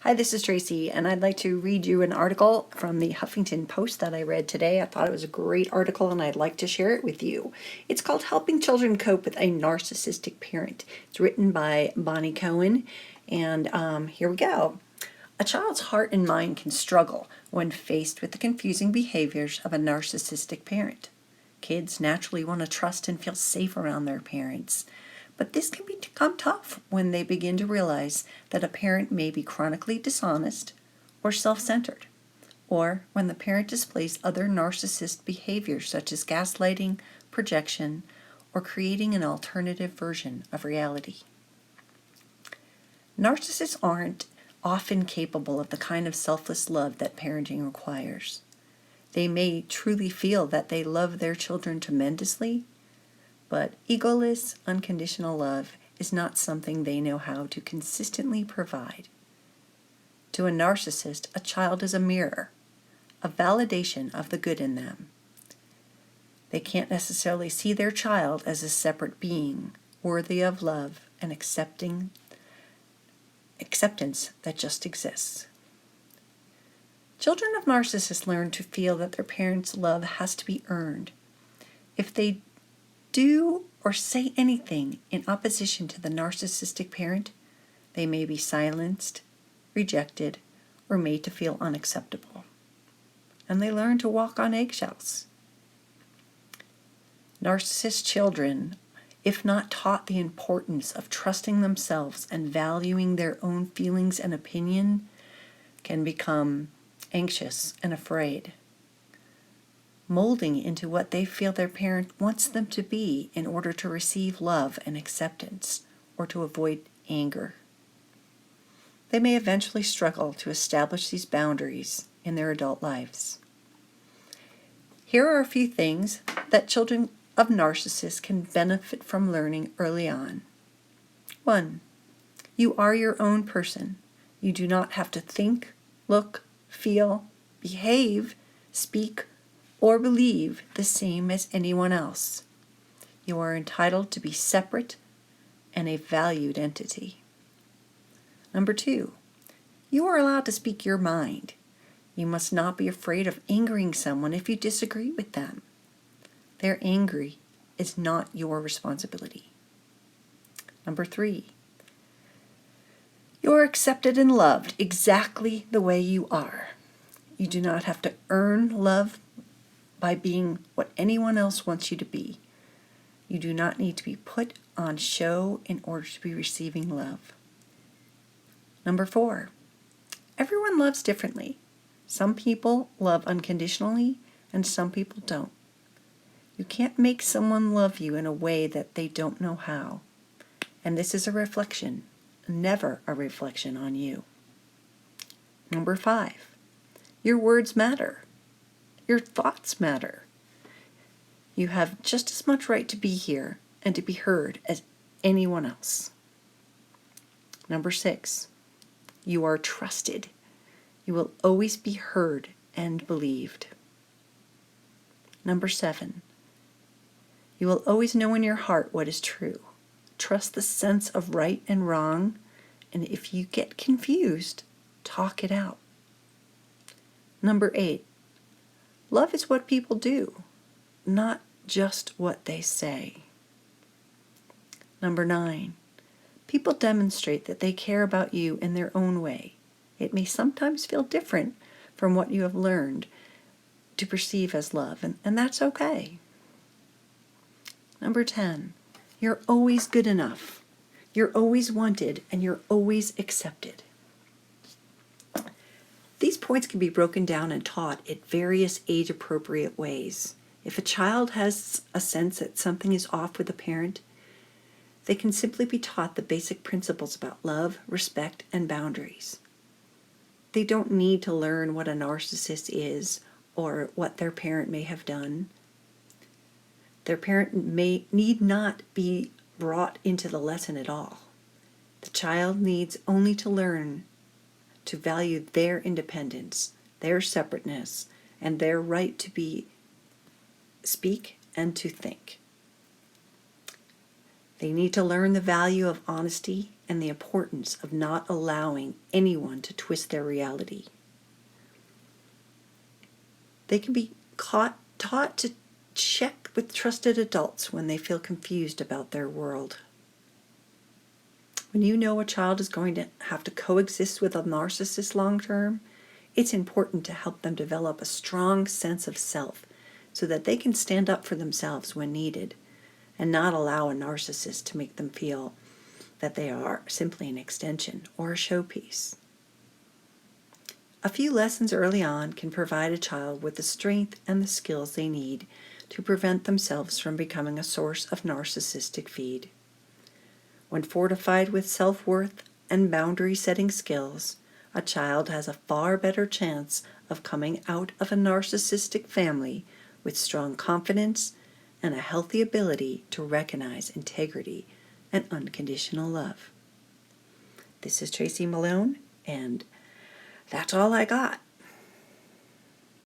Hi, this is Tracy, and I'd like to read you an article from the Huffington Post that I read today. I thought it was a great article, and I'd like to share it with you. It's called Helping Children Cope with a Narcissistic Parent. It's written by Bonnie Koehn, and here we go. A child's heart and mind can struggle when faced with the confusing behaviors of a narcissistic parent. Kids naturally want to trust and feel safe around their parents. But this can become tough when they begin to realize that a parent may be chronically dishonest or self-centered, or when the parent displays other narcissist behaviors such as gaslighting, projection, or creating an alternative version of reality. Narcissists aren't often capable of the kind of selfless love that parenting requires. They may truly feel that they love their children tremendously, but egoless, unconditional love is not something they know how to consistently provide. To a narcissist, a child is a mirror, a validation of the good in them. They can't necessarily see their child as a separate being, worthy of love and acceptance that just exists. Children of narcissists learn to feel that their parents' love has to be earned. If they do or say anything in opposition to the narcissistic parent, they may be silenced, rejected, or made to feel unacceptable. And they learn to walk on eggshells. Narcissist children, if not taught the importance of trusting themselves and valuing their own feelings and opinion, can become anxious and afraid, molding into what they feel their parent wants them to be in order to receive love and acceptance or to avoid anger. They may eventually struggle to establish these boundaries in their adult lives. Here are a few things that children of narcissists can benefit from learning early on. 1. You are your own person. You do not have to think, look, feel, behave, speak, or believe the same as anyone else. You are entitled to be separate and a valued entity. 2, you are allowed to speak your mind. You must not be afraid of angering someone if you disagree with them. Their anger is not your responsibility. 3, you are accepted and loved exactly the way you are. You do not have to earn love by being what anyone else wants you to be. You do not need to be put on show in order to be receiving love. 4, everyone loves differently. Some people love unconditionally and some people don't. You can't make someone love you in a way that they don't know how. And this is a reflection, never a reflection on you. 5, your words matter. Your thoughts matter. You have just as much right to be here and to be heard as anyone else. 6, you are trusted. You will always be heard and believed. 7, you will always know in your heart what is true. Trust the sense of right and wrong, and if you get confused, talk it out. 8, love is what people do, not just what they say. 9, people demonstrate that they care about you in their own way. It may sometimes feel different from what you have learned to perceive as love, and that's okay. 10, you're always good enough. You're always wanted, and you're always accepted. These points can be broken down and taught in various age-appropriate ways. If a child has a sense that something is off with a parent, they can simply be taught the basic principles about love, respect, and boundaries. They don't need to learn what a narcissist is or what their parent may have done. Their parent need not be brought into the lesson at all. The child needs only to learn to value their independence, their separateness, and their right to speak and to think. They need to learn the value of honesty and the importance of not allowing anyone to twist their reality. They can be taught to check with trusted adults when they feel confused about their world. When you know a child is going to have to coexist with a narcissist long term, it's important to help them develop a strong sense of self so that they can stand up for themselves when needed and not allow a narcissist to make them feel that they are simply an extension or a showpiece. A few lessons early on can provide a child with the strength and the skills they need to prevent themselves from becoming a source of narcissistic feed. When fortified with self-worth and boundary-setting skills, a child has a far better chance of coming out of a narcissistic family with strong confidence and a healthy ability to recognize integrity and unconditional love. This is Tracy Malone, and that's all I got.